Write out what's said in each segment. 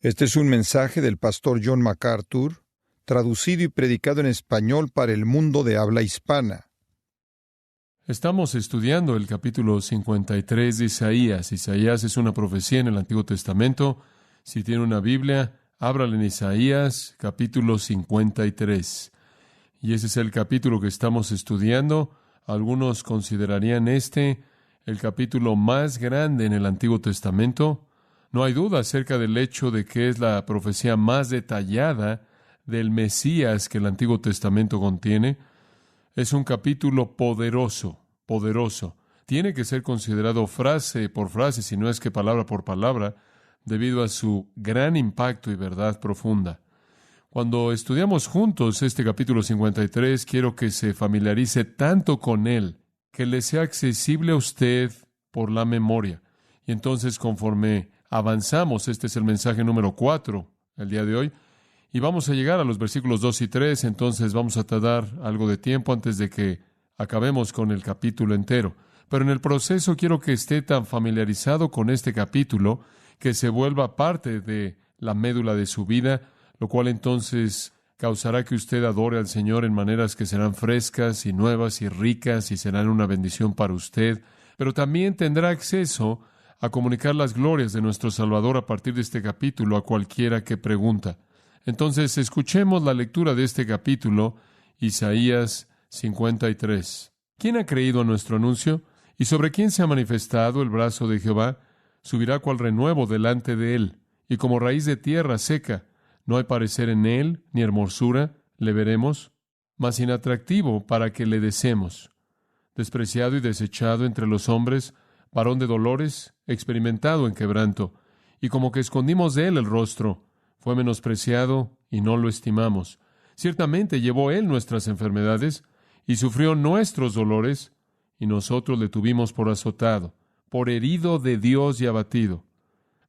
Este es un mensaje del pastor John MacArthur, traducido y predicado en español para el mundo de habla hispana. Estamos estudiando el capítulo 53 de Isaías. Isaías es una profecía en el Antiguo Testamento. Si tiene una Biblia, ábrala en Isaías, capítulo 53. Y ese es el capítulo que estamos estudiando. Algunos considerarían el capítulo más grande en el Antiguo Testamento. No hay duda acerca del hecho de que es la profecía más detallada del Mesías que el Antiguo Testamento contiene. Es un capítulo poderoso. Tiene que ser considerado frase por frase, si no es que palabra por palabra, debido a su gran impacto y verdad profunda. Cuando estudiamos juntos este capítulo 53, quiero que se familiarice tanto con él, que le sea accesible a usted por la memoria. Y entonces, conforme avanzamos, este es el mensaje número 4 el día de hoy, y vamos a llegar a los versículos 2 y 3, entonces vamos a tardar algo de tiempo antes de que acabemos con el capítulo entero. Pero en el proceso quiero que esté tan familiarizado con este capítulo que se vuelva parte de la médula de su vida, lo cual entonces causará que usted adore al Señor en maneras que serán frescas y nuevas y ricas y serán una bendición para usted, pero también tendrá acceso a comunicar las glorias de nuestro Salvador a partir de este capítulo a cualquiera que pregunta. Entonces, escuchemos la lectura de este capítulo, Isaías 53. ¿Quién ha creído a nuestro anuncio? ¿Y sobre quién se ha manifestado el brazo de Jehová? Subirá cual renuevo delante de él, y como raíz de tierra seca. No hay parecer en él, ni hermosura, le veremos, mas inatractivo para que le deseemos. Despreciado y desechado entre los hombres, varón de dolores, experimentado en quebranto, y como que escondimos de él el rostro, fue menospreciado y no lo estimamos. Ciertamente llevó él nuestras enfermedades y sufrió nuestros dolores, y nosotros le tuvimos por azotado, por herido de Dios y abatido.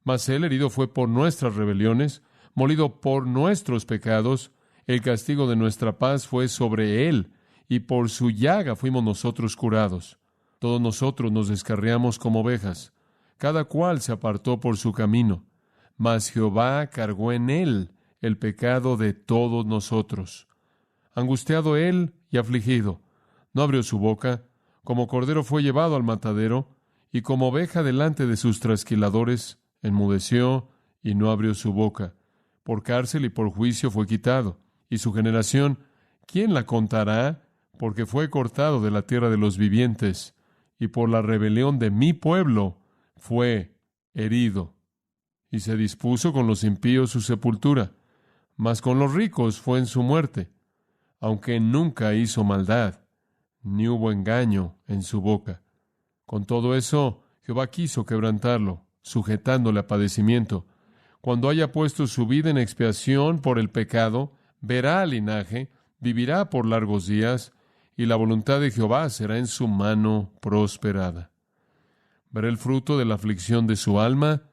Mas él herido fue por nuestras rebeliones, molido por nuestros pecados. El castigo de nuestra paz fue sobre él, y por su llaga fuimos nosotros curados. Todos nosotros nos descarriamos como ovejas, cada cual se apartó por su camino, mas Jehová cargó en él el pecado de todos nosotros. Angustiado él y afligido, no abrió su boca, como cordero fue llevado al matadero, y como oveja delante de sus trasquiladores, enmudeció y no abrió su boca. Por cárcel y por juicio fue quitado, y su generación, ¿quién la contará? Porque fue cortado de la tierra de los vivientes, y por la rebelión de mi pueblo fue herido. Y se dispuso con los impíos su sepultura, mas con los ricos fue en su muerte, aunque nunca hizo maldad, ni hubo engaño en su boca. Con todo eso, Jehová quiso quebrantarlo, sujetándole a padecimiento. Cuando haya puesto su vida en expiación por el pecado, verá al linaje, vivirá por largos días, y la voluntad de Jehová será en su mano prosperada. Verá el fruto de la aflicción de su alma,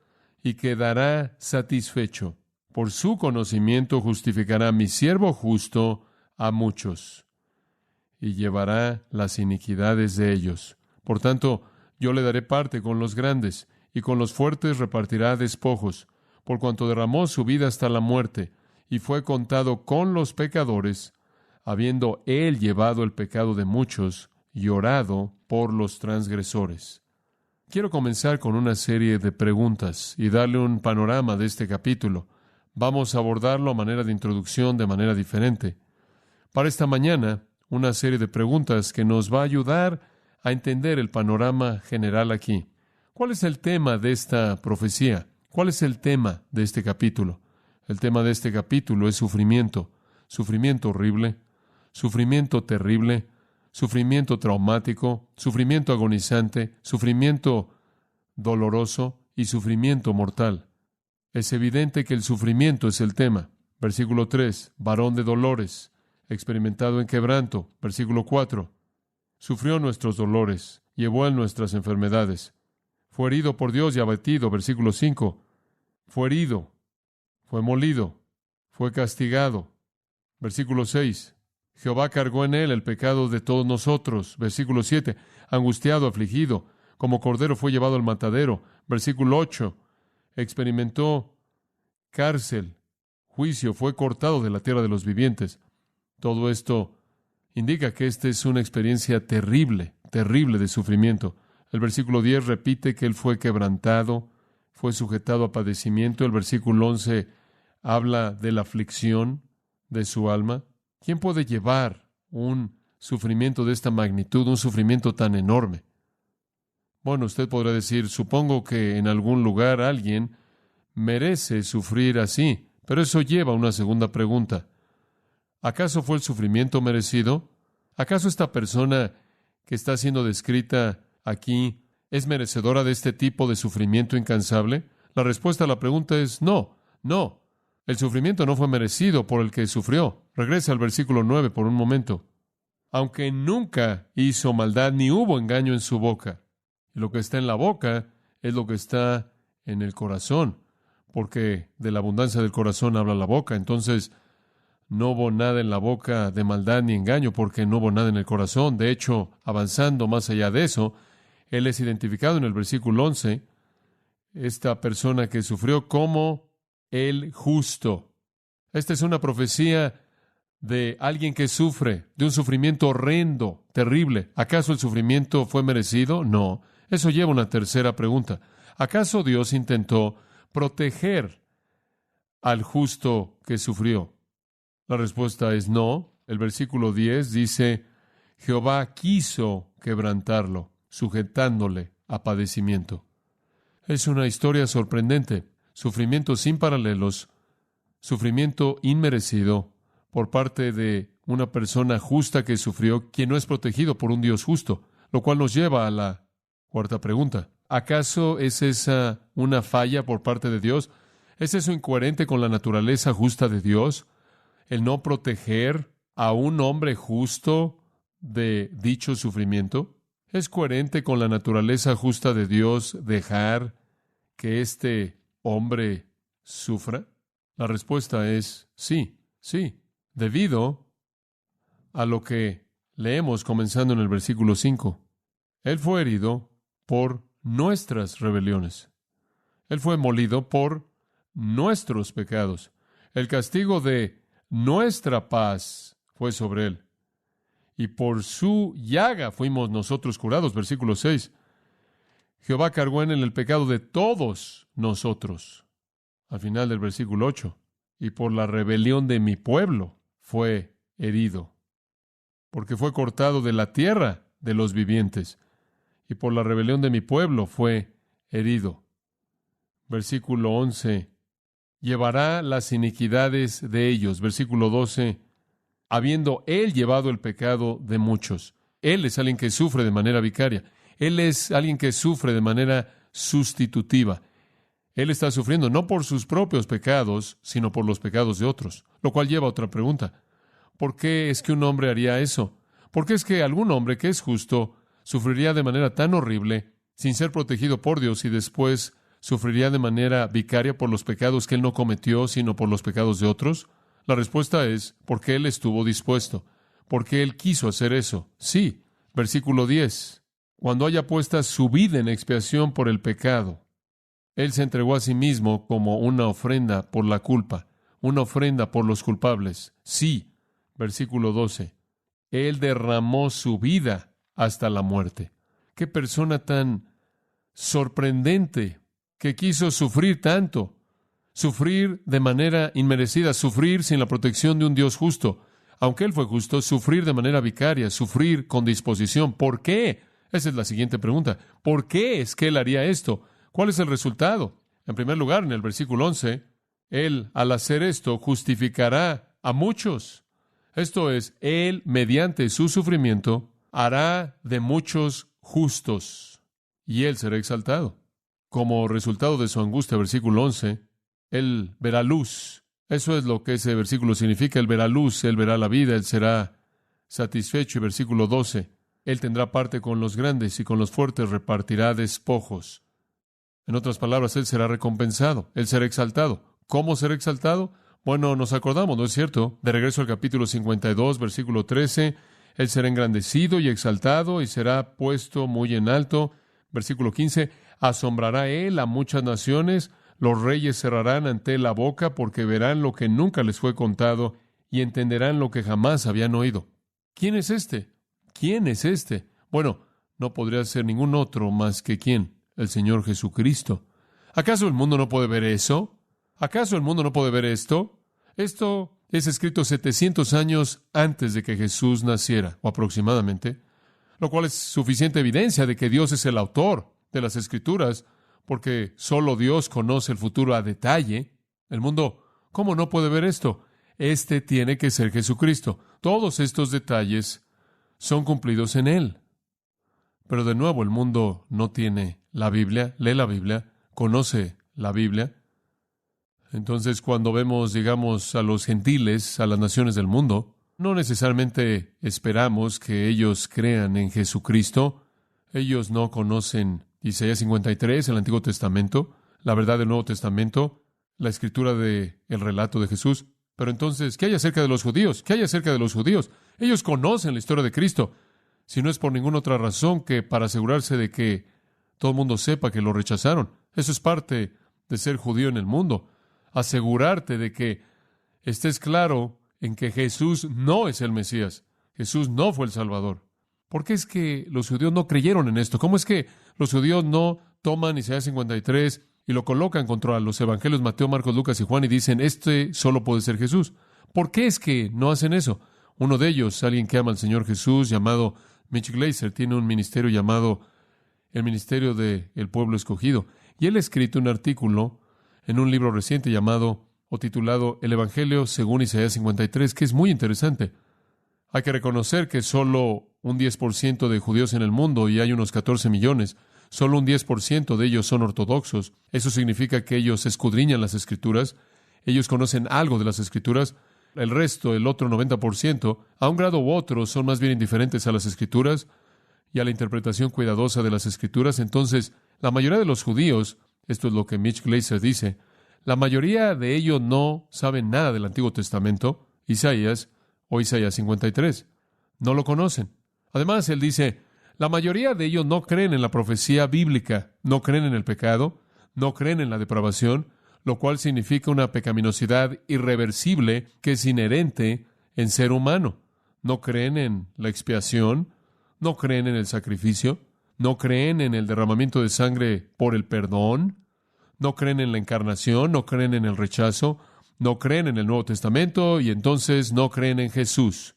y quedará satisfecho. Por su conocimiento justificará a mi siervo justo a muchos, y llevará las iniquidades de ellos. Por tanto, yo le daré parte con los grandes, y con los fuertes repartirá despojos, por cuanto derramó su vida hasta la muerte, y fue contado con los pecadores, habiendo él llevado el pecado de muchos, y orado por los transgresores. Quiero comenzar con una serie de preguntas y darle un panorama de este capítulo. Vamos a abordarlo a manera de introducción, de manera diferente. Para esta mañana, una serie de preguntas que nos va a ayudar a entender el panorama general aquí. ¿Cuál es el tema de esta profecía? ¿Cuál es el tema de este capítulo? El tema de este capítulo es sufrimiento. Sufrimiento horrible, sufrimiento terrible, sufrimiento traumático, sufrimiento agonizante, sufrimiento doloroso y sufrimiento mortal. Es evidente que el sufrimiento es el tema. Versículo 3, varón de dolores, experimentado en quebranto. Versículo 4, sufrió nuestros dolores, llevó en nuestras enfermedades. Fue herido por Dios y abatido. Versículo 5, fue herido, fue molido, fue castigado. Versículo 6, Jehová cargó en él el pecado de todos nosotros. Versículo 7, angustiado, afligido, como cordero fue llevado al matadero. Versículo 8, experimentó cárcel, juicio, fue cortado de la tierra de los vivientes. Todo esto indica que esta es una experiencia terrible, terrible de sufrimiento. El versículo 10 repite que Él fue quebrantado, fue sujetado a padecimiento. El versículo 11 habla de la aflicción de su alma. ¿Quién puede llevar un sufrimiento de esta magnitud, un sufrimiento tan enorme? Bueno, usted podrá decir, supongo que en algún lugar alguien merece sufrir así, pero eso lleva a una segunda pregunta. ¿Acaso fue el sufrimiento merecido? ¿Acaso esta persona que está siendo descrita aquí es merecedora de este tipo de sufrimiento incansable? La respuesta a la pregunta es no, no. El sufrimiento no fue merecido por el que sufrió. Regresa al versículo 9 por un momento. Aunque nunca hizo maldad ni hubo engaño en su boca. Y lo que está en la boca es lo que está en el corazón, porque de la abundancia del corazón habla la boca. Entonces, no hubo nada en la boca de maldad ni engaño, porque no hubo nada en el corazón. De hecho, avanzando más allá de eso, Él es identificado en el versículo 11, esta persona que sufrió como el justo. Esta es una profecía de alguien que sufre, de un sufrimiento horrendo, terrible. ¿Acaso el sufrimiento fue merecido? No. Eso lleva a una tercera pregunta. ¿Acaso Dios intentó proteger al justo que sufrió? La respuesta es no. El versículo 10 dice, Jehová quiso quebrantarlo, sujetándole a padecimiento. Es una historia sorprendente. Sufrimiento sin paralelos, sufrimiento inmerecido por parte de una persona justa que sufrió, quien no es protegido por un Dios justo, lo cual nos lleva a la cuarta pregunta. ¿Acaso es esa una falla por parte de Dios? ¿Es eso incoherente con la naturaleza justa de Dios? ¿El no proteger a un hombre justo de dicho sufrimiento? ¿Es coherente con la naturaleza justa de Dios dejar que este hombre sufra? La respuesta es sí, sí, debido a lo que leemos comenzando en el versículo 5. Él fue herido por nuestras rebeliones. Él fue molido por nuestros pecados. El castigo de nuestra paz fue sobre Él. Y por su llaga fuimos nosotros curados. Versículo 6. Jehová cargó en él el pecado de todos nosotros. Al final del versículo 8. Y por la rebelión de mi pueblo fue herido. Porque fue cortado de la tierra de los vivientes. Y por la rebelión de mi pueblo fue herido. Versículo 11. Llevará las iniquidades de ellos. Versículo 12. Habiendo Él llevado el pecado de muchos. Él es alguien que sufre de manera vicaria. Él es alguien que sufre de manera sustitutiva. Él está sufriendo no por sus propios pecados, sino por los pecados de otros. Lo cual lleva a otra pregunta. ¿Por qué es que un hombre haría eso? ¿Por qué es que algún hombre que es justo sufriría de manera tan horrible sin ser protegido por Dios y después sufriría de manera vicaria por los pecados que él no cometió, sino por los pecados de otros? La respuesta es porque él estuvo dispuesto, porque él quiso hacer eso. Sí, versículo 10. Cuando haya puesta su vida en expiación por el pecado, él se entregó a sí mismo como una ofrenda por la culpa, una ofrenda por los culpables. Sí, versículo 12. Él derramó su vida hasta la muerte. Qué persona tan sorprendente que quiso sufrir tanto, sufrir de manera inmerecida, sufrir sin la protección de un Dios justo. Aunque Él fue justo, sufrir de manera vicaria, sufrir con disposición. ¿Por qué? Esa es la siguiente pregunta. ¿Por qué es que Él haría esto? ¿Cuál es el resultado? En primer lugar, en el versículo 11, Él, al hacer esto, justificará a muchos. Esto es, Él, mediante su sufrimiento, hará de muchos justos, y Él será exaltado. Como resultado de su angustia, versículo 11, Él verá luz. Eso es lo que ese versículo significa. Él verá luz, Él verá la vida, Él será satisfecho. Y versículo 12, Él tendrá parte con los grandes y con los fuertes repartirá despojos. En otras palabras, Él será recompensado, Él será exaltado. ¿Cómo será exaltado? Bueno, nos acordamos, ¿no es cierto? De regreso al capítulo 52, versículo 13, Él será engrandecido y exaltado y será puesto muy en alto. Versículo 15, asombrará Él a muchas naciones, Los reyes cerrarán ante él la boca porque verán lo que nunca les fue contado y entenderán lo que jamás habían oído. ¿Quién es este? ¿Quién es este? Bueno, no podría ser ningún otro más que ¿quién? El Señor Jesucristo. ¿Acaso el mundo no puede ver eso? ¿Acaso el mundo no puede ver esto? Esto es escrito 700 años antes de que Jesús naciera, o aproximadamente, lo cual es suficiente evidencia de que Dios es el autor de las Escrituras, porque solo Dios conoce el futuro a detalle. El mundo, ¿cómo no puede ver esto? Este tiene que ser Jesucristo. Todos estos detalles son cumplidos en Él. Pero de nuevo, el mundo no tiene la Biblia, lee la Biblia, conoce la Biblia. Entonces, cuando vemos, digamos, a los gentiles, a las naciones del mundo, no necesariamente esperamos que ellos crean en Jesucristo. Ellos no conocen Isaías 53, el Antiguo Testamento, la verdad del Nuevo Testamento, la escritura del relato de Jesús. Pero entonces, ¿qué hay acerca de los judíos? ¿Qué hay acerca de los judíos? Ellos conocen la historia de Cristo, si no es por ninguna otra razón que para asegurarse de que todo el mundo sepa que lo rechazaron. Eso es parte de ser judío en el mundo. Asegurarte de que estés claro en que Jesús no es el Mesías. Jesús no fue el Salvador. ¿Por qué es que los judíos no creyeron en esto? ¿Cómo es que los judíos no toman Isaías 53 y lo colocan contra los evangelios Mateo, Marcos, Lucas y Juan y dicen, este solo puede ser Jesús? ¿Por qué es que no hacen eso? Uno de ellos, alguien que ama al Señor Jesús, llamado Mitch Glaser, tiene un ministerio llamado el Ministerio del Pueblo Escogido. Y él ha escrito un artículo en un libro reciente llamado o titulado El Evangelio según Isaías 53, que es muy interesante. Hay que reconocer que solo un 10% de judíos en el mundo, y hay unos 14 millones, solo un 10% de ellos son ortodoxos. Eso significa que ellos escudriñan las Escrituras, ellos conocen algo de las Escrituras. El resto, el otro 90%, a un grado u otro, son más bien indiferentes a las Escrituras y a la interpretación cuidadosa de las Escrituras. Entonces, la mayoría de los judíos, esto es lo que Mitch Glaser dice, la mayoría de ellos no saben nada del Antiguo Testamento, Isaías o Isaías 53. No lo conocen. Además, él dice, la mayoría de ellos no creen en la profecía bíblica, no creen en el pecado, no creen en la depravación, lo cual significa una pecaminosidad irreversible que es inherente en ser humano. No creen en la expiación, no creen en el sacrificio, no creen en el derramamiento de sangre por el perdón, no creen en la encarnación, no creen en el rechazo, no creen en el Nuevo Testamento y entonces no creen en Jesús.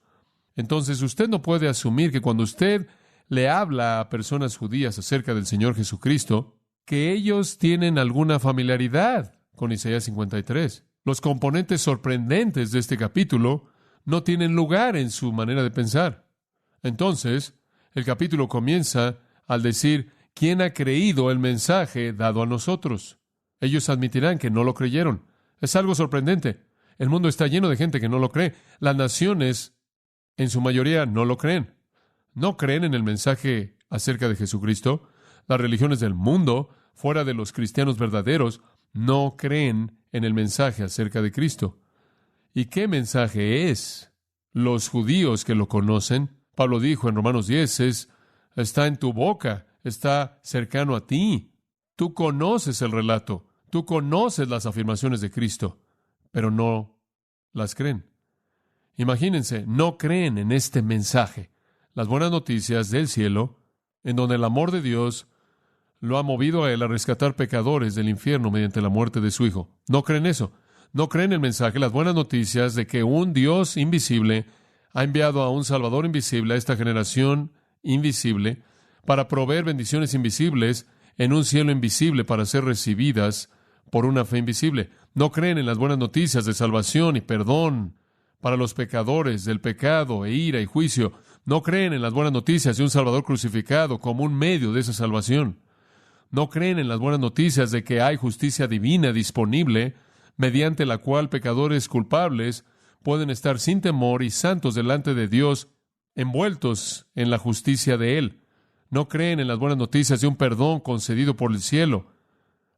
Entonces usted no puede asumir que cuando usted le habla a personas judías acerca del Señor Jesucristo, que ellos tienen alguna familiaridad con Isaías 53. Los componentes sorprendentes de este capítulo no tienen lugar en su manera de pensar. Entonces, el capítulo comienza al decir, ¿quién ha creído el mensaje dado a nosotros? Ellos admitirán que no lo creyeron. Es algo sorprendente. El mundo está lleno de gente que no lo cree. Las naciones, en su mayoría, no lo creen. No creen en el mensaje acerca de Jesucristo. Las religiones del mundo, fuera de los cristianos verdaderos, no creen en el mensaje acerca de Cristo. ¿Y qué mensaje es? Los judíos que lo conocen, Pablo dijo en Romanos 10, está en tu boca, está cercano a ti. Tú conoces el relato, tú conoces las afirmaciones de Cristo, pero no las creen. Imagínense, no creen en este mensaje, las buenas noticias del cielo, en donde el amor de Dios lo ha movido a él a rescatar pecadores del infierno mediante la muerte de su Hijo. No creen eso. No creen el mensaje, las buenas noticias de que un Dios invisible ha enviado a un Salvador invisible a esta generación invisible para proveer bendiciones invisibles en un cielo invisible para ser recibidas por una fe invisible. No creen en las buenas noticias de salvación y perdón para los pecadores del pecado e ira y juicio. No creen en las buenas noticias de un Salvador crucificado como un medio de esa salvación. No creen en las buenas noticias de que hay justicia divina disponible mediante la cual pecadores culpables pueden estar sin temor y santos delante de Dios, envueltos en la justicia de Él. No creen en las buenas noticias de un perdón concedido por el cielo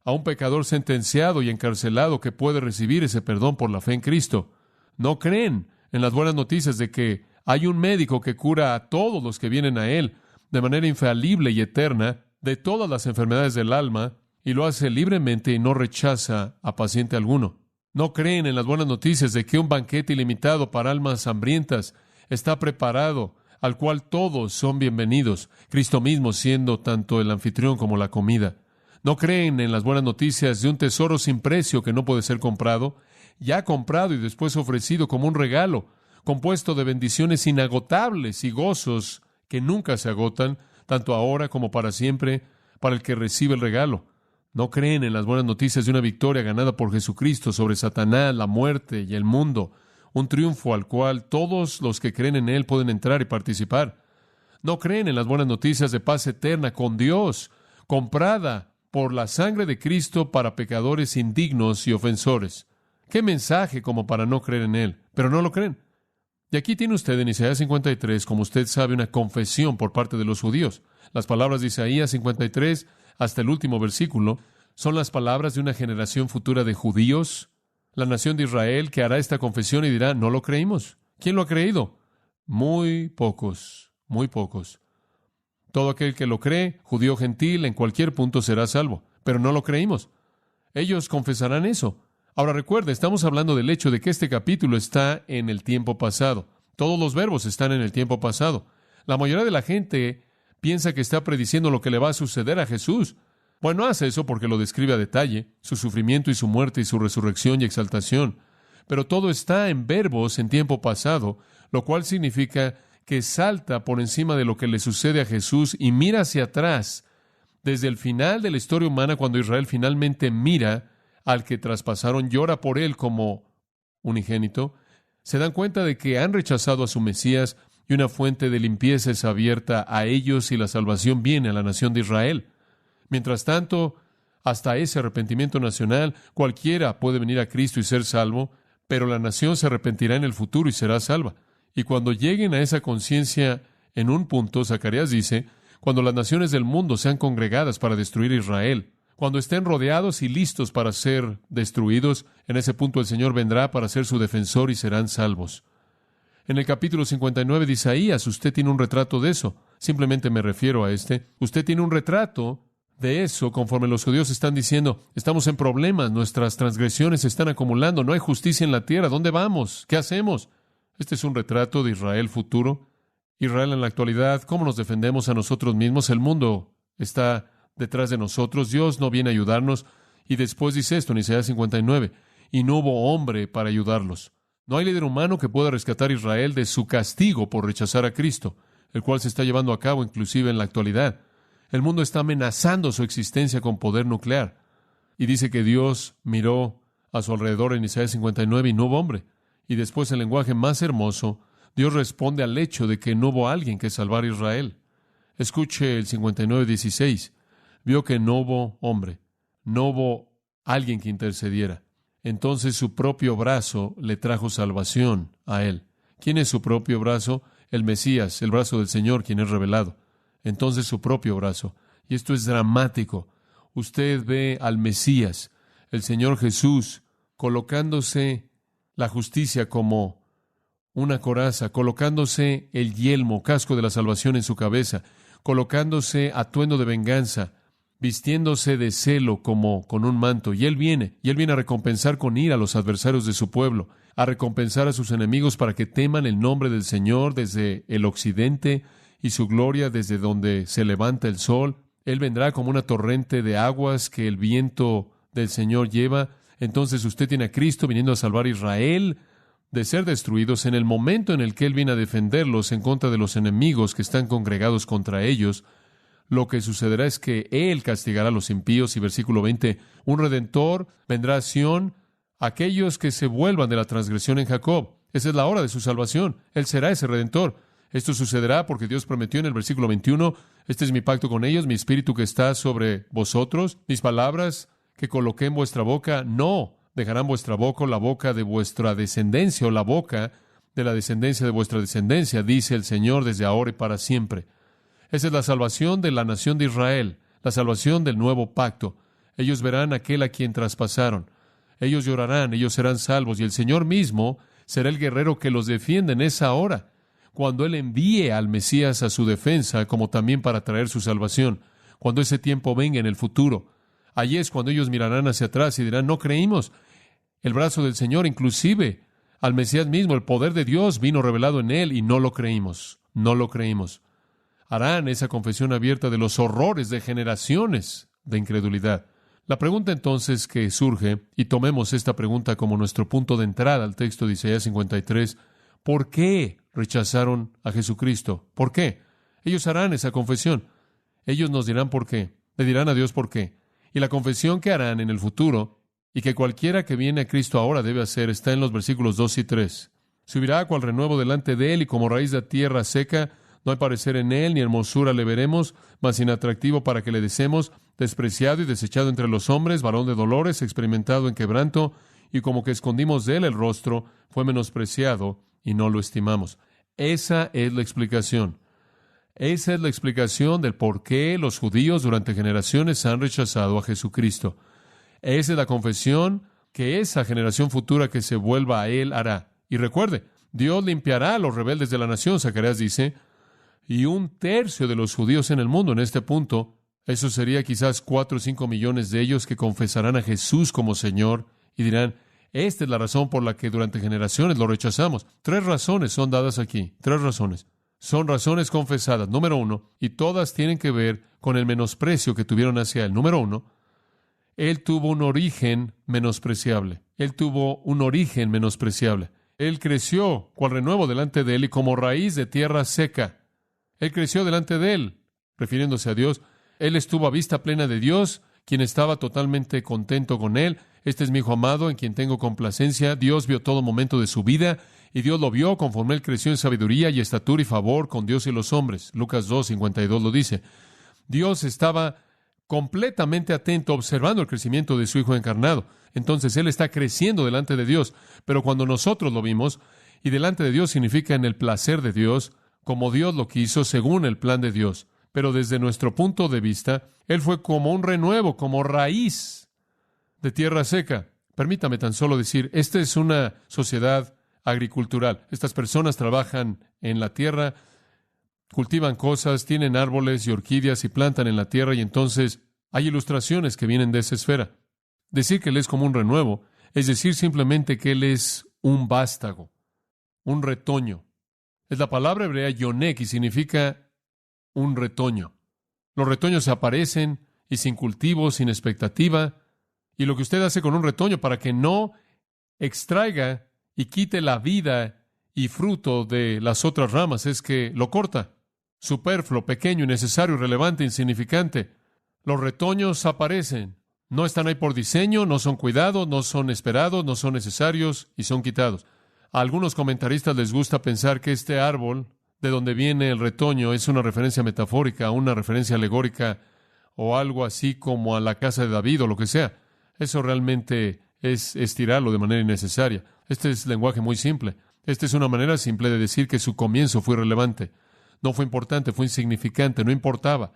a un pecador sentenciado y encarcelado que puede recibir ese perdón por la fe en Cristo. No creen en las buenas noticias de que hay un médico que cura a todos los que vienen a Él de manera infalible y eterna de todas las enfermedades del alma y lo hace libremente y no rechaza a paciente alguno. No creen en las buenas noticias de que un banquete ilimitado para almas hambrientas está preparado, al cual todos son bienvenidos, Cristo mismo siendo tanto el anfitrión como la comida. No creen en las buenas noticias de un tesoro sin precio que no puede ser comprado, ya comprado y después ofrecido como un regalo, compuesto de bendiciones inagotables y gozos que nunca se agotan, tanto ahora como para siempre, para el que recibe el regalo. No creen en las buenas noticias de una victoria ganada por Jesucristo sobre Satanás, la muerte y el mundo, un triunfo al cual todos los que creen en Él pueden entrar y participar. No creen en las buenas noticias de paz eterna con Dios, comprada por la sangre de Cristo para pecadores indignos y ofensores. ¡Qué mensaje como para no creer en Él! Pero no lo creen. Y aquí tiene usted en Isaías 53, como usted sabe, una confesión por parte de los judíos. Las palabras de Isaías 53 hasta el último versículo son las palabras de una generación futura de judíos, la nación de Israel, que hará esta confesión y dirá, no lo creímos. ¿Quién lo ha creído? Muy pocos, muy pocos. Todo aquel que lo cree, judío o gentil, en cualquier punto será salvo. Pero no lo creímos. Ellos confesarán eso. Ahora recuerde, estamos hablando del hecho de que este capítulo está en el tiempo pasado. Todos los verbos están en el tiempo pasado. La mayoría de la gente piensa que está prediciendo lo que le va a suceder a Jesús. Bueno, hace eso porque lo describe a detalle, su sufrimiento y su muerte y su resurrección y exaltación. Pero todo está en verbos en tiempo pasado, lo cual significa que salta por encima de lo que le sucede a Jesús y mira hacia atrás, desde el final de la historia humana, cuando Israel finalmente mira al que traspasaron, llora por él como unigénito, se dan cuenta de que han rechazado a su Mesías y una fuente de limpieza es abierta a ellos y la salvación viene a la nación de Israel. Mientras tanto, hasta ese arrepentimiento nacional, cualquiera puede venir a Cristo y ser salvo, pero la nación se arrepentirá en el futuro y será salva. Y cuando lleguen a esa conciencia en un punto, Zacarías dice, cuando las naciones del mundo sean congregadas para destruir a Israel, cuando estén rodeados y listos para ser destruidos, en ese punto el Señor vendrá para ser su defensor y serán salvos. En el capítulo 59 de Isaías, usted tiene un retrato de eso. Simplemente me refiero a este. Usted tiene un retrato de eso conforme los judíos están diciendo, estamos en problemas, nuestras transgresiones se están acumulando, no hay justicia en la tierra, ¿dónde vamos? ¿Qué hacemos? Este es un retrato de Israel futuro. Israel en la actualidad, ¿cómo nos defendemos a nosotros mismos? El mundo está detrás de nosotros, Dios no viene a ayudarnos. Y después dice esto en Isaías 59, y no hubo hombre para ayudarlos. No hay líder humano que pueda rescatar a Israel de su castigo por rechazar a Cristo, el cual se está llevando a cabo inclusive en la actualidad. El mundo está amenazando su existencia con poder nuclear. Y dice que Dios miró a su alrededor en Isaías 59 y no hubo hombre. Y después, en lenguaje más hermoso, Dios responde al hecho de que no hubo alguien que salvar a Israel. Escuche el 59:16. Vio que no hubo hombre, no hubo alguien que intercediera. Entonces su propio brazo le trajo salvación a él. ¿Quién es su propio brazo? El Mesías, el brazo del Señor, quien es revelado. Entonces su propio brazo. Y esto es dramático. Usted ve al Mesías, el Señor Jesús, colocándose la justicia como una coraza, colocándose el yelmo, casco de la salvación en su cabeza, colocándose atuendo de venganza, vistiéndose de celo como con un manto. Y Él viene a recompensar con ira a los adversarios de su pueblo, a recompensar a sus enemigos para que teman el nombre del Señor desde el occidente y su gloria desde donde se levanta el sol. Él vendrá como una torrente de aguas que el viento del Señor lleva. Entonces usted tiene a Cristo viniendo a salvar a Israel de ser destruidos en el momento en el que Él viene a defenderlos en contra de los enemigos que están congregados contra ellos. Lo que sucederá es que Él castigará a los impíos. Y versículo 20, un Redentor vendrá a Sión, aquellos que se vuelvan de la transgresión en Jacob. Esa es la hora de su salvación. Él será ese Redentor. Esto sucederá porque Dios prometió en el versículo 21, este es mi pacto con ellos, mi espíritu que está sobre vosotros, mis palabras que coloqué en vuestra boca, no dejarán vuestra boca o la boca de vuestra descendencia o la boca de la descendencia de vuestra descendencia, dice el Señor desde ahora y para siempre. Esa es la salvación de la nación de Israel, la salvación del nuevo pacto. Ellos verán a aquel a quien traspasaron. Ellos llorarán, ellos serán salvos, y el Señor mismo será el guerrero que los defiende en esa hora, cuando Él envíe al Mesías a su defensa, como también para traer su salvación, cuando ese tiempo venga en el futuro. Allí es cuando ellos mirarán hacia atrás y dirán, no creímos. El brazo del Señor, inclusive al Mesías mismo, el poder de Dios vino revelado en él y no lo creímos. No lo creímos. Harán esa confesión abierta de los horrores de generaciones de incredulidad. La pregunta entonces que surge, y tomemos esta pregunta como nuestro punto de entrada al texto de Isaías 53, ¿por qué rechazaron a Jesucristo? ¿Por qué? Ellos harán esa confesión. Ellos nos dirán por qué. Le dirán a Dios por qué. Y la confesión que harán en el futuro, y que cualquiera que viene a Cristo ahora debe hacer, está en los versículos 2 y 3. Subirá cual renuevo delante de él, y como raíz de tierra seca, no hay parecer en él, ni hermosura le veremos, mas inatractivo para que le deseemos, despreciado y desechado entre los hombres, varón de dolores, experimentado en quebranto, y como que escondimos de él el rostro, fue menospreciado y no lo estimamos. Esa es la explicación. Esa es la explicación del por qué los judíos durante generaciones han rechazado a Jesucristo. Esa es la confesión que esa generación futura que se vuelva a él hará. Y recuerde, Dios limpiará a los rebeldes de la nación, Zacarías dice, y 1/3 de los judíos en el mundo en este punto, eso sería quizás 4 o 5 millones de ellos que confesarán a Jesús como Señor y dirán, esta es la razón por la que durante generaciones lo rechazamos. 3 razones son dadas aquí, 3 razones. Son razones confesadas. Número 1, y todas tienen que ver con el menosprecio que tuvieron hacia él. Número 1, él tuvo un origen menospreciable. Él tuvo un origen menospreciable. Él creció cual renuevo delante de él y como raíz de tierra seca. Él creció delante de él, refiriéndose a Dios. Él estuvo a vista plena de Dios, quien estaba totalmente contento con él. Este es mi hijo amado, en quien tengo complacencia. Dios vio todo momento de su vida, y Dios lo vio conforme él creció en sabiduría y estatura y favor con Dios y los hombres. Lucas 2:52 lo dice. Dios estaba completamente atento, observando el crecimiento de su Hijo encarnado. Entonces, Él está creciendo delante de Dios. Pero cuando nosotros lo vimos, y delante de Dios significa en el placer de Dios, como Dios lo quiso, según el plan de Dios. Pero desde nuestro punto de vista, Él fue como un renuevo, como raíz de tierra seca. Permítame tan solo decir, esta es una sociedad agricultural. Estas personas trabajan en la tierra, cultivan cosas, tienen árboles y orquídeas y plantan en la tierra, y entonces hay ilustraciones que vienen de esa esfera. Decir que Él es como un renuevo es decir simplemente que Él es un vástago, un retoño. Es la palabra hebrea yonek y significa un retoño. Los retoños se aparecen y sin cultivo, sin expectativa, y lo que usted hace con un retoño para que no extraiga y quite la vida y fruto de las otras ramas es que lo corta. Superfluo, pequeño, innecesario, irrelevante, insignificante. Los retoños aparecen. No están ahí por diseño, no son cuidados, no son esperados, no son necesarios y son quitados. A algunos comentaristas les gusta pensar que este árbol, de donde viene el retoño, es una referencia metafórica, una referencia alegórica o algo así como a la casa de David o lo que sea. Eso realmente es estirarlo de manera innecesaria. Este es lenguaje muy simple. Esta es una manera simple de decir que su comienzo fue irrelevante. No fue importante, fue insignificante, no importaba.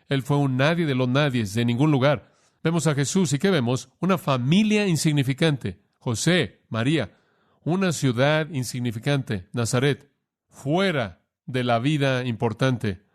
Él fue un nadie de los nadies, de ningún lugar. Vemos a Jesús, ¿y qué vemos? Una familia insignificante. José, María. Una ciudad insignificante, Nazaret. Fuera de la vida importante.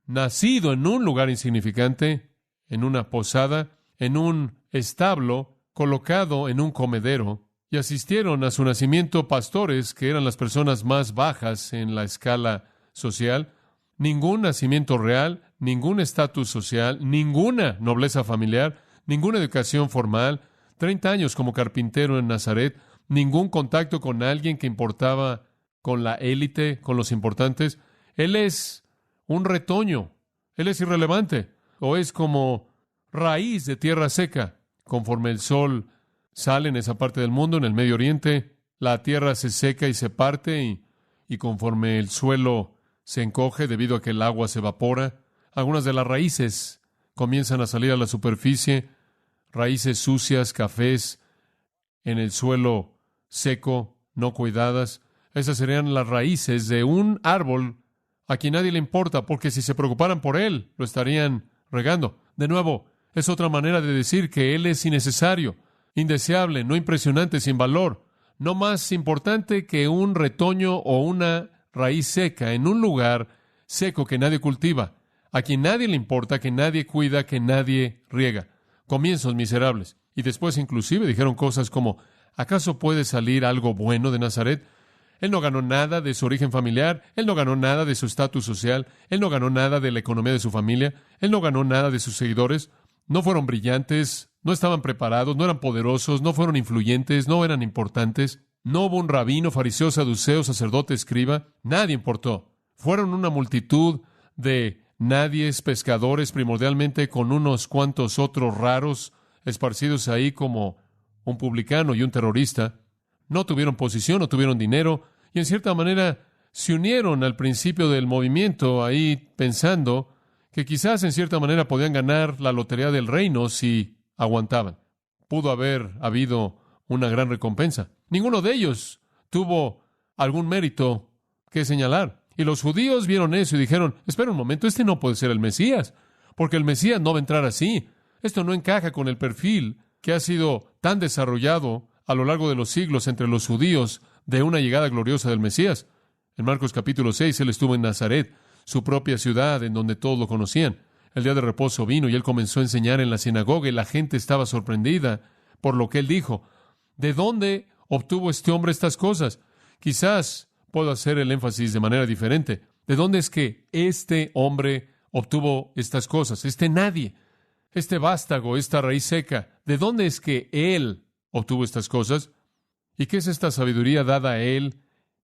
Nacido en un lugar insignificante, en una posada, en un establo, colocado en un comedero, y asistieron a su nacimiento pastores que eran las personas más bajas en la escala social. Ningún nacimiento real, ningún estatus social, ninguna nobleza familiar, ninguna educación formal, 30 años como carpintero en Nazaret, ningún contacto con alguien que importaba, con la élite, con los importantes. Él es un retoño, él es irrelevante, o es como raíz de tierra seca. Conforme el sol sale en esa parte del mundo, en el Medio Oriente, la tierra se seca y se parte, y conforme el suelo se encoge debido a que el agua se evapora, algunas de las raíces comienzan a salir a la superficie, raíces sucias, cafés, en el suelo seco, no cuidadas. Esas serían las raíces de un árbol a quien nadie le importa, porque si se preocuparan por él, lo estarían regando. De nuevo, es otra manera de decir que él es innecesario, indeseable, no impresionante, sin valor, no más importante que un retoño o una raíz seca en un lugar seco que nadie cultiva, a quien nadie le importa, que nadie cuida, que nadie riega. comienzos miserables. Y después inclusive dijeron cosas como, ¿acaso puede salir algo bueno de Nazaret? Él no ganó nada de su origen familiar, él no ganó nada de su estatus social, él no ganó nada de la economía de su familia, él no ganó nada de sus seguidores, no fueron brillantes, no estaban preparados, no eran poderosos, no fueron influyentes, no eran importantes, no hubo un rabino, fariseo, saduceo, sacerdote, escriba, nadie importó. Fueron una multitud de nadies, pescadores, primordialmente con unos cuantos otros raros, esparcidos ahí como un publicano y un terrorista. No tuvieron posición, no tuvieron dinero, y en cierta manera se unieron al principio del movimiento ahí pensando que quizás en cierta manera podían ganar la lotería del reino si aguantaban. Pudo haber habido una gran recompensa. Ninguno de ellos tuvo algún mérito que señalar. Y los judíos vieron eso y dijeron, espera un momento, este no puede ser el Mesías, porque el Mesías no va a entrar así. Esto no encaja con el perfil que ha sido tan desarrollado a lo largo de los siglos entre los judíos de una llegada gloriosa del Mesías. En Marcos capítulo 6, él estuvo en Nazaret, su propia ciudad en donde todos lo conocían. El día de reposo vino y él comenzó a enseñar en la sinagoga y la gente estaba sorprendida por lo que él dijo. ¿De dónde obtuvo este hombre estas cosas? Quizás puedo hacer el énfasis de manera diferente. ¿De dónde es que este hombre obtuvo estas cosas? Este nadie, este vástago, esta raíz seca. ¿De dónde es que él obtuvo estas cosas? ¿Y qué es esta sabiduría dada a él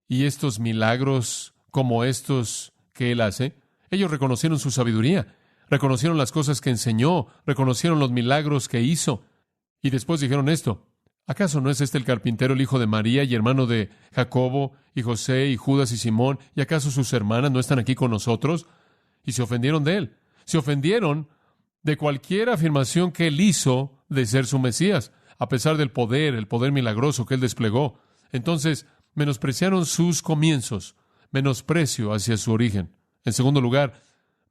y estos milagros como estos que él hace? Ellos reconocieron su sabiduría, reconocieron las cosas que enseñó, reconocieron los milagros que hizo. Y después dijeron esto, ¿acaso no es este el carpintero, el hijo de María y hermano de Jacobo y José y Judas y Simón? ¿Y acaso sus hermanas no están aquí con nosotros? Y se ofendieron de él. Se ofendieron de cualquier afirmación que él hizo de ser su Mesías, a pesar del poder, el poder milagroso que él desplegó. Entonces, menospreciaron sus comienzos, menosprecio hacia su origen. En segundo lugar,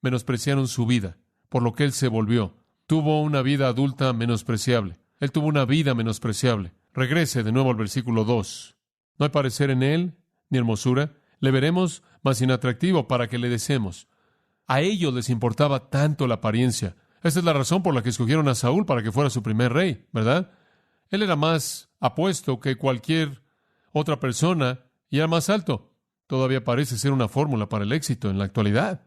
menospreciaron su vida, por lo que él se volvió. Tuvo una vida adulta menospreciable. Él tuvo una vida menospreciable. Regrese de nuevo al versículo 2. No hay parecer en él, ni hermosura. Le veremos más inatractivo para que le deseemos. A ellos les importaba tanto la apariencia. Esta es la razón por la que escogieron a Saúl para que fuera su primer rey, ¿verdad? Él era más apuesto que cualquier otra persona y era más alto. Todavía parece ser una fórmula para el éxito en la actualidad.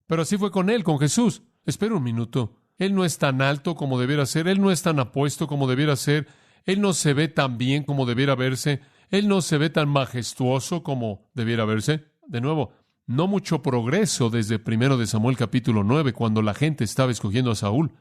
Pero así fue con él, con Jesús. Espera un minuto. Él no es tan alto como debiera ser. Él no es tan apuesto como debiera ser. Él no se ve tan bien como debiera verse. Él no se ve tan majestuoso como debiera verse. De nuevo, no mucho progreso desde 1 de Samuel capítulo 9, cuando la gente estaba escogiendo a Saúl.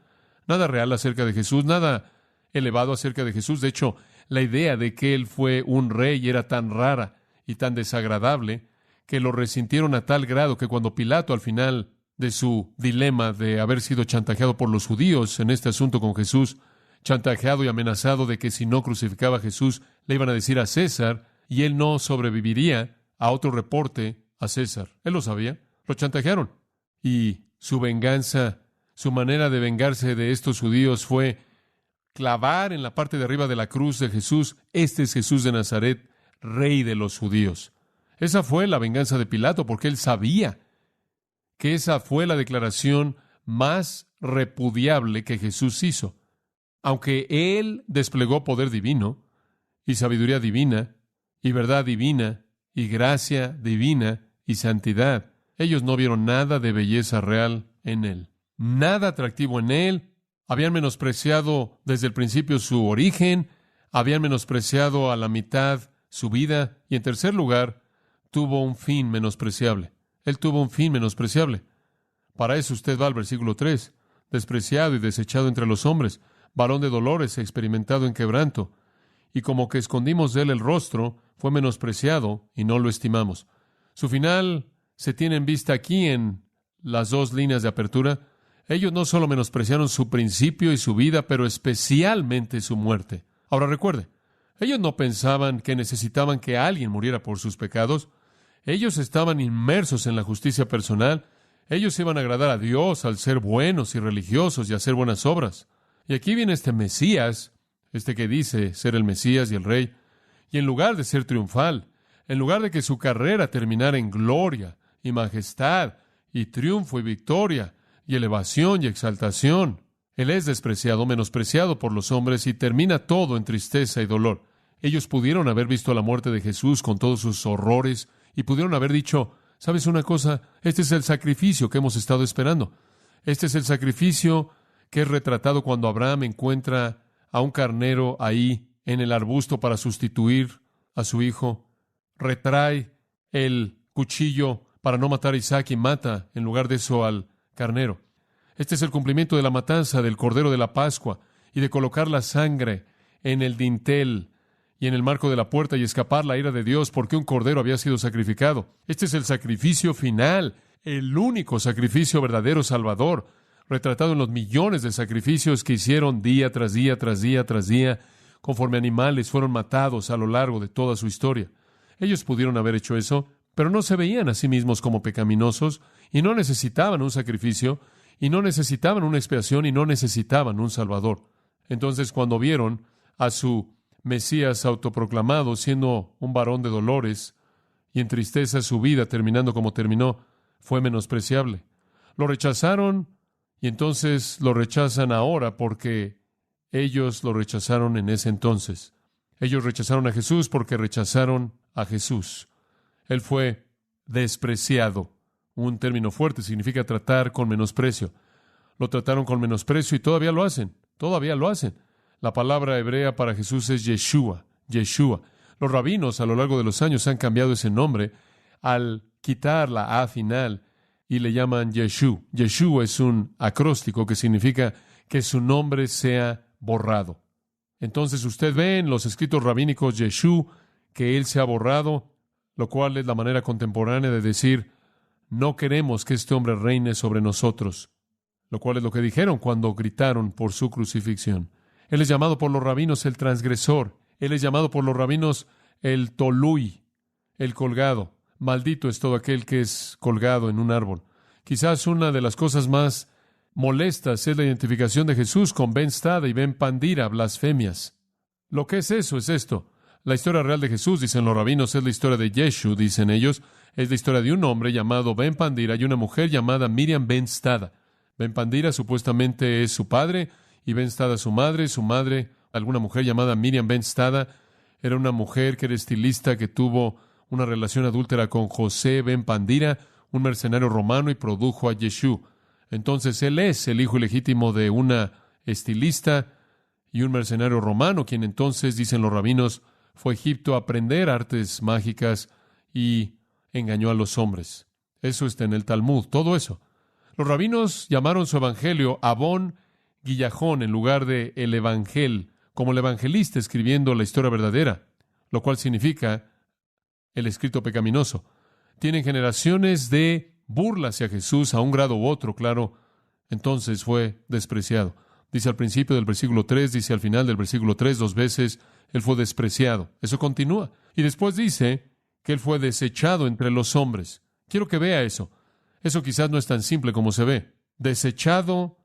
Nada real acerca de Jesús, nada elevado acerca de Jesús. De hecho, la idea de que él fue un rey era tan rara y tan desagradable que lo resintieron a tal grado que cuando Pilato, al final de su dilema de haber sido chantajeado por los judíos en este asunto con Jesús, chantajeado y amenazado de que si no crucificaba a Jesús, le iban a decir a César y él no sobreviviría a otro reporte a César. Él lo sabía, lo chantajearon. Y su venganza, su manera de vengarse de estos judíos fue clavar en la parte de arriba de la cruz de Jesús, este es Jesús de Nazaret, rey de los judíos. Esa fue la venganza de Pilato, porque él sabía que esa fue la declaración más repudiable que Jesús hizo. Aunque él desplegó poder divino, y sabiduría divina, y verdad divina, y gracia divina, y santidad, ellos no vieron nada de belleza real en él, nada atractivo en él. Habían menospreciado desde el principio su origen, habían menospreciado a la mitad su vida, y en tercer lugar, tuvo un fin menospreciable. Él tuvo un fin menospreciable. Para eso usted va al versículo 3. Despreciado y desechado entre los hombres, varón de dolores, experimentado en quebranto. Y como que escondimos de él el rostro, fue menospreciado y no lo estimamos. Su final se tiene en vista aquí en las dos líneas de apertura. Ellos no solo menospreciaron su principio y su vida, pero especialmente su muerte. Ahora recuerde, ellos no pensaban que necesitaban que alguien muriera por sus pecados. Ellos estaban inmersos en la justicia personal. Ellos iban a agradar a Dios al ser buenos y religiosos y hacer buenas obras. Y aquí viene este Mesías, este que dice ser el Mesías y el Rey, y en lugar de ser triunfal, en lugar de que su carrera terminara en gloria y majestad y triunfo y victoria y elevación y exaltación, Él es despreciado, menospreciado por los hombres y termina todo en tristeza y dolor. Ellos pudieron haber visto la muerte de Jesús con todos sus horrores y pudieron haber dicho, ¿sabes una cosa? Este es el sacrificio que hemos estado esperando. Este es el sacrificio que es retratado cuando Abraham encuentra a un carnero ahí en el arbusto para sustituir a su hijo. Retrae el cuchillo para no matar a Isaac y mata en lugar de eso al carnero. Este es el cumplimiento de la matanza del Cordero de la Pascua y de colocar la sangre en el dintel y en el marco de la puerta y escapar la ira de Dios porque un cordero había sido sacrificado. Este es el sacrificio final, el único sacrificio verdadero salvador, retratado en los millones de sacrificios que hicieron día tras día, tras día, tras día, conforme animales fueron matados a lo largo de toda su historia. Ellos pudieron haber hecho eso, pero no se veían a sí mismos como pecaminosos y no necesitaban un sacrificio, y no necesitaban una expiación y no necesitaban un Salvador. Entonces, cuando vieron a su Mesías autoproclamado siendo un varón de dolores y en tristeza su vida terminando como terminó, fue menospreciable. Lo rechazaron y entonces lo rechazan ahora porque ellos lo rechazaron en ese entonces. Ellos rechazaron a Jesús porque rechazaron a Jesús. Él fue despreciado. Un término fuerte, significa tratar con menosprecio. Lo trataron con menosprecio y todavía lo hacen. Todavía lo hacen. La palabra hebrea para Jesús es Yeshua. Yeshua. Los rabinos a lo largo de los años han cambiado ese nombre al quitar la A final y le llaman Yeshu. Yeshua es un acróstico que significa que su nombre sea borrado. Entonces usted ve en los escritos rabínicos Yeshu que él se ha borrado, lo cual es la manera contemporánea de decir no queremos que este hombre reine sobre nosotros, lo cual es lo que dijeron cuando gritaron por su crucifixión. Él es llamado por los rabinos el transgresor. Él es llamado por los rabinos el tolui, el colgado. Maldito es todo aquel que es colgado en un árbol. Quizás una de las cosas más molestas es la identificación de Jesús con Ben Stada y Ben Pandira, blasfemias. Lo que es eso es esto. La historia real de Jesús, dicen los rabinos, es la historia de Yeshu, dicen ellos. Es la historia de un hombre llamado Ben Pandira y una mujer llamada Miriam Ben Stada. Ben Pandira supuestamente es su padre y Ben Stada su madre, alguna mujer llamada Miriam Ben Stada, era una mujer que era estilista que tuvo una relación adúltera con José Ben Pandira, un mercenario romano, y produjo a Yeshu. Entonces él es el hijo ilegítimo de una estilista y un mercenario romano, quien entonces, dicen los rabinos, fue a Egipto a aprender artes mágicas y engañó a los hombres. Eso está en el Talmud, todo eso. Los rabinos llamaron su evangelio Abón Guillajón en lugar de el Evangel, como el evangelista escribiendo la historia verdadera, lo cual significa el escrito pecaminoso. Tienen generaciones de burla hacia Jesús a un grado u otro, claro. Entonces fue despreciado. Dice al principio del versículo 3, dice al final del versículo 3, 2 veces, Él fue despreciado. Eso continúa. Y después dice que Él fue desechado entre los hombres. Quiero que vea eso. Eso quizás no es tan simple como se ve. Desechado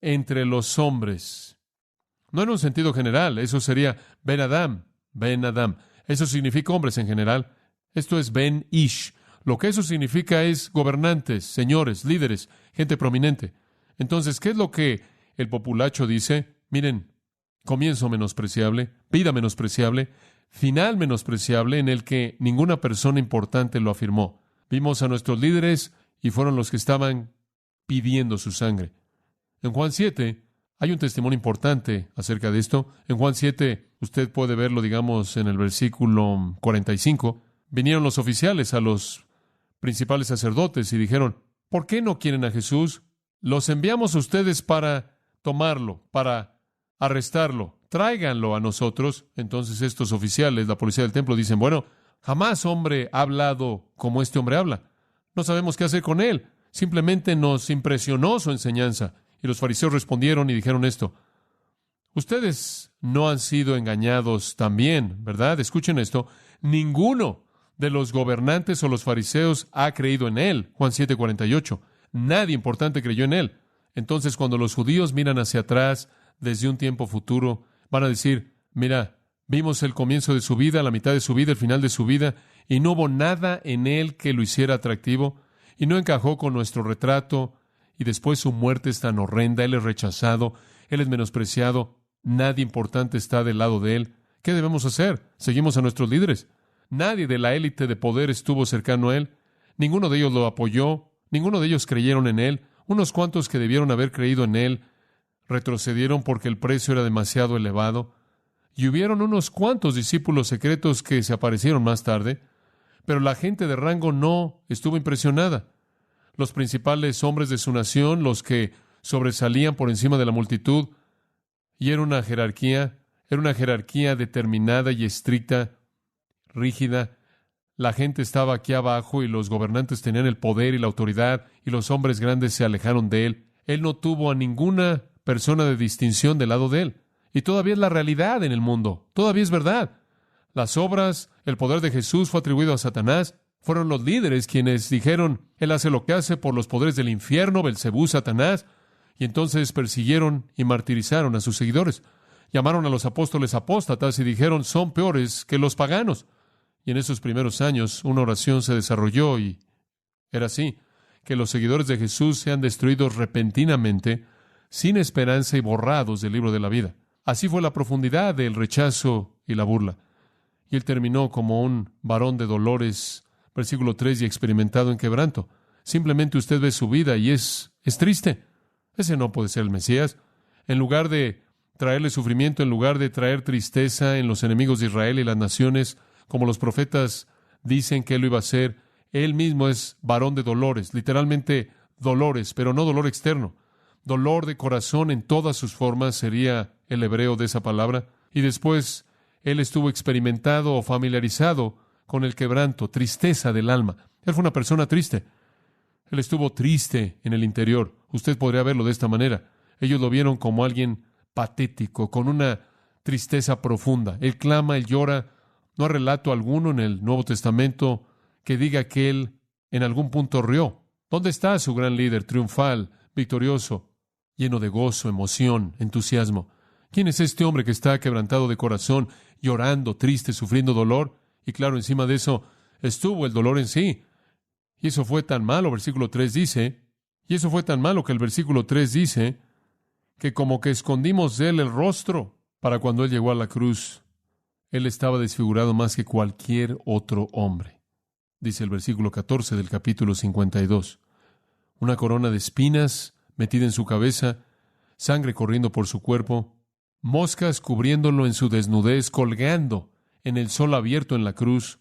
entre los hombres. No en un sentido general. Eso sería Ben Adam. Ben Adam. Eso significa hombres en general. Esto es Ben Ish. Lo que eso significa es gobernantes, señores, líderes, gente prominente. Entonces, ¿qué es lo que el populacho dice? Miren, comienzo menospreciable, vida menospreciable, final menospreciable en el que ninguna persona importante lo afirmó. Vimos a nuestros líderes y fueron los que estaban pidiendo su sangre. En Juan 7 hay un testimonio importante acerca de esto. En Juan 7 usted puede verlo, digamos, en el versículo 45. Vinieron los oficiales a los principales sacerdotes y dijeron, ¿por qué no quieren a Jesús? Los enviamos a ustedes para tomarlo, para arrestarlo. Tráiganlo a nosotros. Entonces estos oficiales, la policía del templo, dicen, bueno, jamás hombre ha hablado como este hombre habla. No sabemos qué hacer con él. Simplemente nos impresionó su enseñanza. Y los fariseos respondieron y dijeron esto, ustedes no han sido engañados también, ¿verdad? Escuchen esto. Ninguno de los gobernantes o los fariseos ha creído en él. Juan 7:48. Nadie importante creyó en él. Entonces, cuando los judíos miran hacia atrás desde un tiempo futuro, van a decir, mira, vimos el comienzo de su vida, la mitad de su vida, el final de su vida, y no hubo nada en él que lo hiciera atractivo, y no encajó con nuestro retrato, y después su muerte es tan horrenda, Él es rechazado, Él es menospreciado, nadie importante está del lado de Él. ¿Qué debemos hacer? Seguimos a nuestros líderes. Nadie de la élite de poder estuvo cercano a Él. Ninguno de ellos lo apoyó. Ninguno de ellos creyeron en Él. Unos cuantos que debieron haber creído en Él retrocedieron porque el precio era demasiado elevado. Y hubieron unos cuantos discípulos secretos que se aparecieron más tarde. Pero la gente de rango no estuvo impresionada. Los principales hombres de su nación, los que sobresalían por encima de la multitud, y era una jerarquía determinada y estricta, rígida. La gente estaba aquí abajo y los gobernantes tenían el poder y la autoridad y los hombres grandes se alejaron de él. Él no tuvo a ninguna persona de distinción del lado de él. Y todavía es la realidad en el mundo. Todavía es verdad. Las obras, el poder de Jesús fue atribuido a Satanás. Fueron los líderes quienes dijeron, Él hace lo que hace por los poderes del infierno, Belcebú, Satanás. Y entonces persiguieron y martirizaron a sus seguidores. Llamaron a los apóstoles apóstatas y dijeron, son peores que los paganos. Y en esos primeros años una oración se desarrolló y era así, que los seguidores de Jesús sean destruidos repentinamente, sin esperanza y borrados del libro de la vida. Así fue la profundidad del rechazo y la burla. Y él terminó como un varón de dolores, versículo 3, y experimentado en quebranto. Simplemente usted ve su vida y es triste. Ese no puede ser el Mesías. En lugar de traerle sufrimiento, en lugar de traer tristeza en los enemigos de Israel y las naciones, como los profetas dicen que él lo iba a hacer, él mismo es varón de dolores, literalmente dolores, pero no dolor externo. Dolor de corazón en todas sus formas sería el hebreo de esa palabra. Y después él estuvo experimentado o familiarizado con el quebranto, tristeza del alma. Él fue una persona triste. Él estuvo triste en el interior. Usted podría verlo de esta manera. Ellos lo vieron como alguien patético, con una tristeza profunda. Él clama, él llora. No hay relato alguno en el Nuevo Testamento que diga que él en algún punto rió. ¿Dónde está su gran líder, triunfal, victorioso, lleno de gozo, emoción, entusiasmo? ¿Quién es este hombre que está quebrantado de corazón, llorando, triste, sufriendo dolor? Y claro, encima de eso estuvo el dolor en sí. Y eso fue tan malo, versículo 3 dice, y eso fue tan malo que el versículo 3 dice, que como que escondimos de él el rostro. Para cuando él llegó a la cruz, él estaba desfigurado más que cualquier otro hombre. Dice el versículo 14 del capítulo 52. Una corona de espinas metida en su cabeza, sangre corriendo por su cuerpo, moscas cubriéndolo en su desnudez, colgando en el sol abierto en la cruz,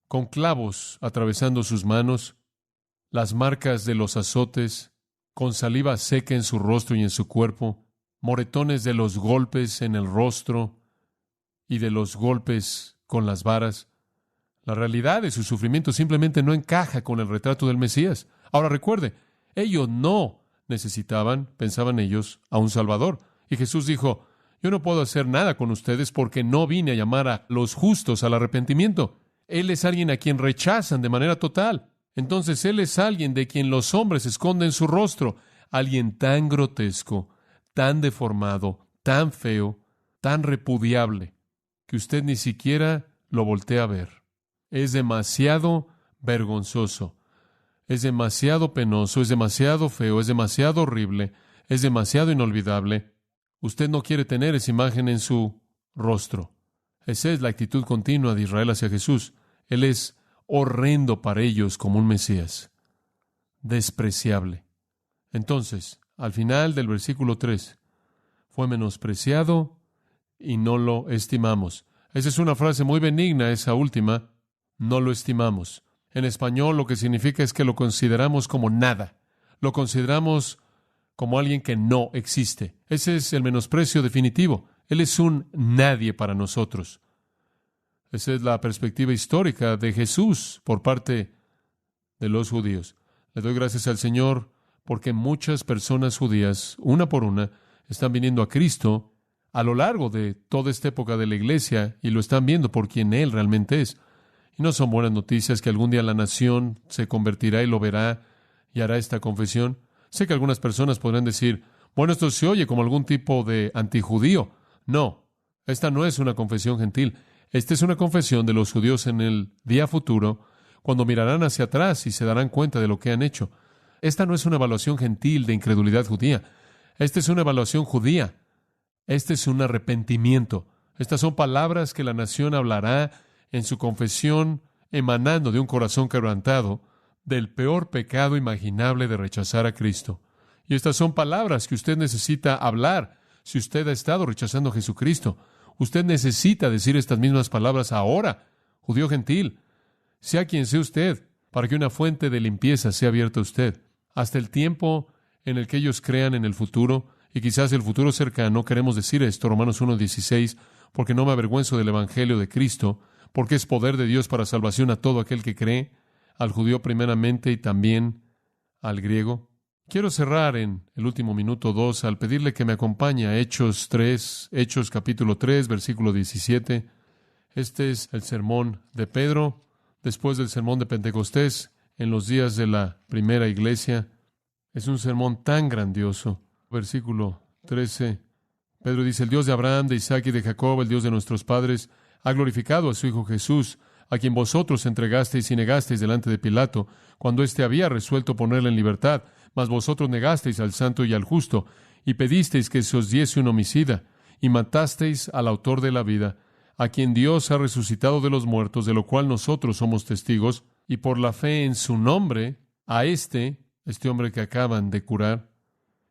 con clavos atravesando sus manos, las marcas de los azotes, con saliva seca en su rostro y en su cuerpo, moretones de los golpes en el rostro y de los golpes con las varas. La realidad de su sufrimiento simplemente no encaja con el retrato del Mesías. Ahora recuerde, ellos no necesitaban, pensaban ellos, a un Salvador. Y Jesús dijo, yo no puedo hacer nada con ustedes porque no vine a llamar a los justos al arrepentimiento. Él es alguien a quien rechazan de manera total. Entonces Él es alguien de quien los hombres esconden su rostro. Alguien tan grotesco, tan deformado, tan feo, tan repudiable, que usted ni siquiera lo voltea a ver. Es demasiado vergonzoso. Es demasiado penoso, es demasiado feo, es demasiado horrible, es demasiado inolvidable. Usted no quiere tener esa imagen en su rostro. Esa es la actitud continua de Israel hacia Jesús. Él es horrendo para ellos como un Mesías. Despreciable. Entonces, al final del versículo 3, fue menospreciado y no lo estimamos. Esa es una frase muy benigna, esa última, no lo estimamos. En español lo que significa es que lo consideramos como nada. Lo consideramos como alguien que no existe. Ese es el menosprecio definitivo. Él es un nadie para nosotros. Esa es la perspectiva histórica de Jesús por parte de los judíos. Le doy gracias al Señor porque muchas personas judías, una por una, están viniendo a Cristo a lo largo de toda esta época de la iglesia y lo están viendo por quien Él realmente es. Y no son buenas noticias que algún día la nación se convertirá y lo verá y hará esta confesión. Sé que algunas personas podrán decir, bueno, esto se oye como algún tipo de antijudío. No, esta no es una confesión gentil. Esta es una confesión de los judíos en el día futuro, cuando mirarán hacia atrás y se darán cuenta de lo que han hecho. Esta no es una evaluación gentil de incredulidad judía. Esta es una evaluación judía. Este es un arrepentimiento. Estas son palabras que la nación hablará en su confesión, emanando de un corazón quebrantado del peor pecado imaginable de rechazar a Cristo. Y estas son palabras que usted necesita hablar si usted ha estado rechazando a Jesucristo. Usted necesita decir estas mismas palabras ahora, judío gentil, sea quien sea usted, para que una fuente de limpieza sea abierta a usted. Hasta el tiempo en el que ellos crean en el futuro, y quizás el futuro cercano, queremos decir esto, Romanos 1:16, porque no me avergüenzo del Evangelio de Cristo, porque es poder de Dios para salvación a todo aquel que cree, al judío primeramente y también al griego. Quiero cerrar en el último minuto 2 al pedirle que me acompañe a Hechos capítulo 3, versículo 17. Este es el sermón de Pedro, después del sermón de Pentecostés, en los días de la primera iglesia. Es un sermón tan grandioso. Versículo 13. Pedro dice: el Dios de Abraham, de Isaac y de Jacob, el Dios de nuestros padres, ha glorificado a su Hijo Jesús, a quien vosotros entregasteis y negasteis delante de Pilato, cuando éste había resuelto ponerle en libertad. Mas vosotros negasteis al santo y al justo, y pedisteis que se os diese un homicida, y matasteis al autor de la vida, a quien Dios ha resucitado de los muertos, de lo cual nosotros somos testigos, y por la fe en su nombre, a este hombre que acaban de curar,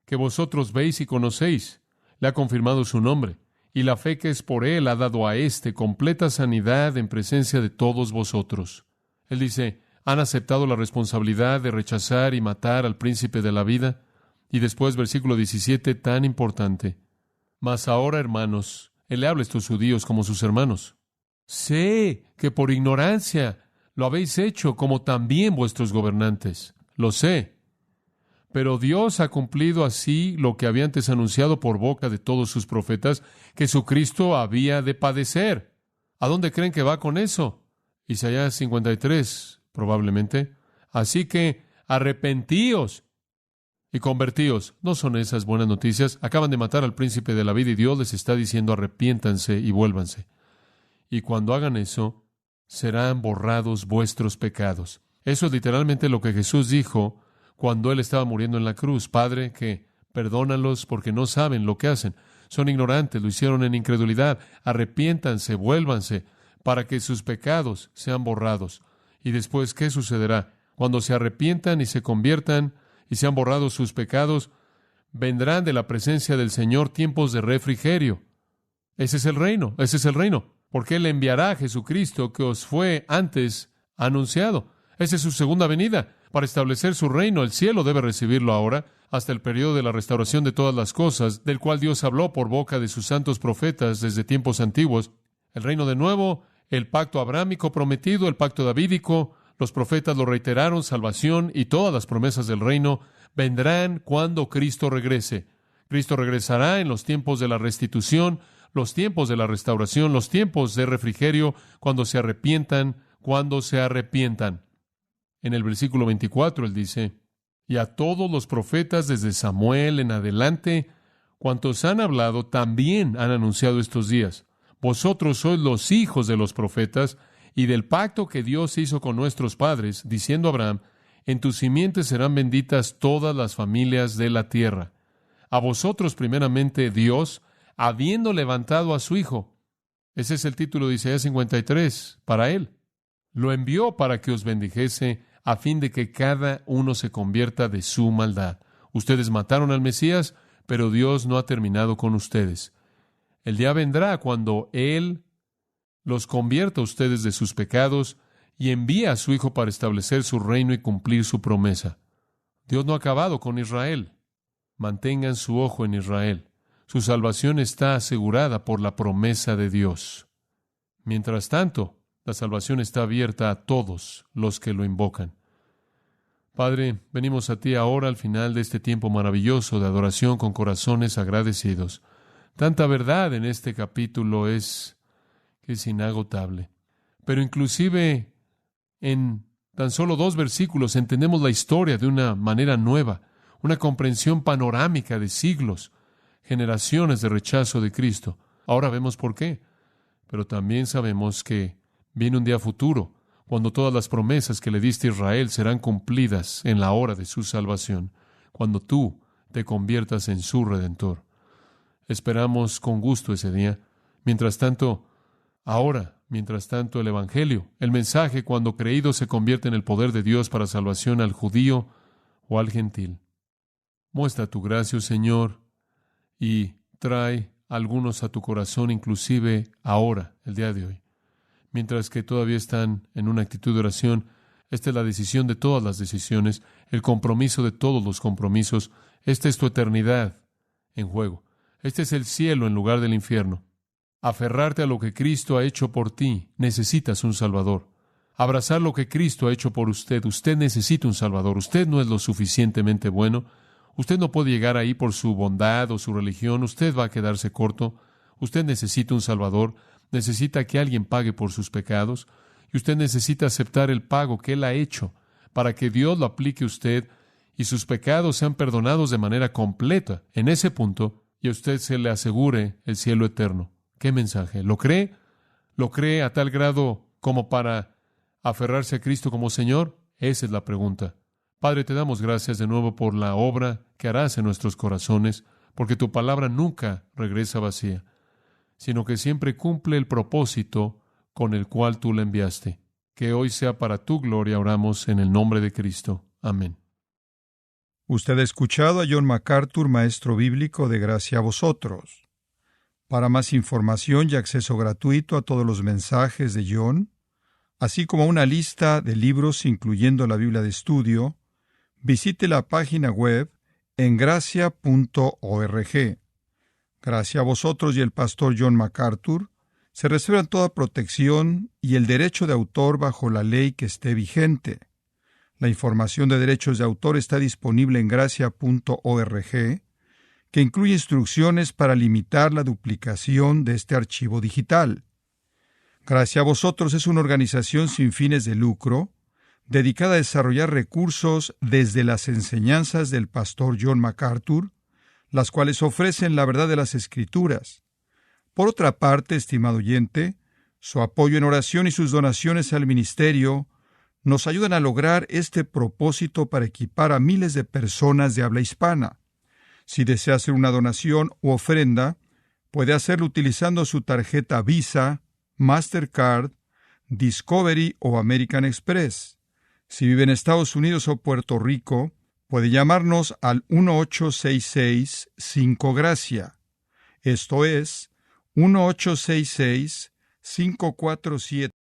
que vosotros veis y conocéis, le ha confirmado su nombre, y la fe que es por él ha dado a completa sanidad en presencia de todos vosotros. Él dice: han aceptado la responsabilidad de rechazar y matar al príncipe de la vida. Y después, versículo 17, tan importante: mas ahora, hermanos, él le habla a estos judíos como sus hermanos. Sé que por ignorancia lo habéis hecho, como también vuestros gobernantes. Lo sé. Pero Dios ha cumplido así lo que había antes anunciado por boca de todos sus profetas, que su Cristo había de padecer. ¿A dónde creen que va con eso? Isaías 53, probablemente. Así que arrepentíos y convertíos. ¿No son esas buenas noticias? Acaban de matar al príncipe de la vida y Dios les está diciendo: arrepiéntanse y vuélvanse. Y cuando hagan eso, serán borrados vuestros pecados. Eso es literalmente lo que Jesús dijo cuando Él estaba muriendo en la cruz. Padre, que perdónalos porque no saben lo que hacen. Son ignorantes, lo hicieron en incredulidad. Arrepiéntanse, vuélvanse, para que sus pecados sean borrados. Y después, ¿qué sucederá? Cuando se arrepientan y se conviertan y sean borrados sus pecados, vendrán de la presencia del Señor tiempos de refrigerio. Ese es el reino, porque Él enviará a Jesucristo que os fue antes anunciado. Esa es su segunda venida, para establecer su reino. El cielo debe recibirlo ahora, hasta el periodo de la restauración de todas las cosas, del cual Dios habló por boca de sus santos profetas desde tiempos antiguos. El reino de nuevo, el pacto abrámico prometido, el pacto davídico, los profetas lo reiteraron, salvación y todas las promesas del reino vendrán cuando Cristo regrese. Cristo regresará en los tiempos de la restitución, los tiempos de la restauración, los tiempos de refrigerio, cuando se arrepientan. En el versículo 24 Él dice: y a todos los profetas desde Samuel en adelante, cuantos han hablado, también han anunciado estos días. Vosotros sois los hijos de los profetas y del pacto que Dios hizo con nuestros padres, diciendo a Abraham: en tus simientes serán benditas todas las familias de la tierra. A vosotros primeramente Dios, habiendo levantado a su Hijo. Ese es el título de Isaías 53 para Él. Lo envió para que os bendijese, a fin de que cada uno se convierta de su maldad. Ustedes mataron al Mesías, pero Dios no ha terminado con ustedes. El día vendrá cuando Él los convierta a ustedes de sus pecados y envía a su Hijo para establecer su reino y cumplir su promesa. Dios no ha acabado con Israel. Mantengan su ojo en Israel. Su salvación está asegurada por la promesa de Dios. Mientras tanto, la salvación está abierta a todos los que lo invocan. Padre, venimos a ti ahora al final de este tiempo maravilloso de adoración con corazones agradecidos. Tanta verdad en este capítulo que es inagotable. Pero inclusive en tan solo 2 versículos entendemos la historia de una manera nueva, una comprensión panorámica de siglos, generaciones de rechazo de Cristo. Ahora vemos por qué, pero también sabemos que viene un día futuro, cuando todas las promesas que le diste a Israel serán cumplidas en la hora de su salvación, cuando tú te conviertas en su Redentor. Esperamos con gusto ese día. Mientras tanto, el Evangelio, el mensaje cuando creído se convierte en el poder de Dios para salvación al judío o al gentil. Muestra tu gracia, oh Señor, y trae algunos a tu corazón, inclusive ahora, el día de hoy. Mientras que todavía están en una actitud de oración, esta es la decisión de todas las decisiones, el compromiso de todos los compromisos. Esta es tu eternidad en juego. Este es el cielo en lugar del infierno. Aferrarte a lo que Cristo ha hecho por ti, necesitas un Salvador. Abrazar lo que Cristo ha hecho por usted, usted necesita un Salvador. Usted no es lo suficientemente bueno. Usted no puede llegar ahí por su bondad o su religión. Usted va a quedarse corto. Usted necesita un Salvador. Necesita que alguien pague por sus pecados. Y usted necesita aceptar el pago que Él ha hecho para que Dios lo aplique a usted y sus pecados sean perdonados de manera completa en ese punto y a usted se le asegure el cielo eterno. ¿Qué mensaje? ¿Lo cree? ¿Lo cree a tal grado como para aferrarse a Cristo como Señor? Esa es la pregunta. Padre, te damos gracias de nuevo por la obra que harás en nuestros corazones, porque tu palabra nunca regresa vacía, sino que siempre cumple el propósito con el cual tú la enviaste. Que hoy sea para tu gloria, oramos en el nombre de Cristo. Amén. Usted ha escuchado a John MacArthur, maestro bíblico de Gracia a Vosotros. Para más información y acceso gratuito a todos los mensajes de John, así como una lista de libros incluyendo la Biblia de estudio, visite la página web en gracia.org. Gracia a vosotros y el pastor John MacArthur se reservan toda protección y el derecho de autor bajo la ley que esté vigente. La información de derechos de autor está disponible en gracia.org, que incluye instrucciones para limitar la duplicación de este archivo digital. Gracia a Vosotros es una organización sin fines de lucro, dedicada a desarrollar recursos desde las enseñanzas del pastor John MacArthur, las cuales ofrecen la verdad de las Escrituras. Por otra parte, estimado oyente, su apoyo en oración y sus donaciones al ministerio nos ayudan a lograr este propósito para equipar a miles de personas de habla hispana. Si desea hacer una donación u ofrenda, puede hacerlo utilizando su tarjeta Visa, Mastercard, Discovery o American Express. Si vive en Estados Unidos o Puerto Rico, puede llamarnos al 1-866-5-GRACIA. Esto es 1-866-547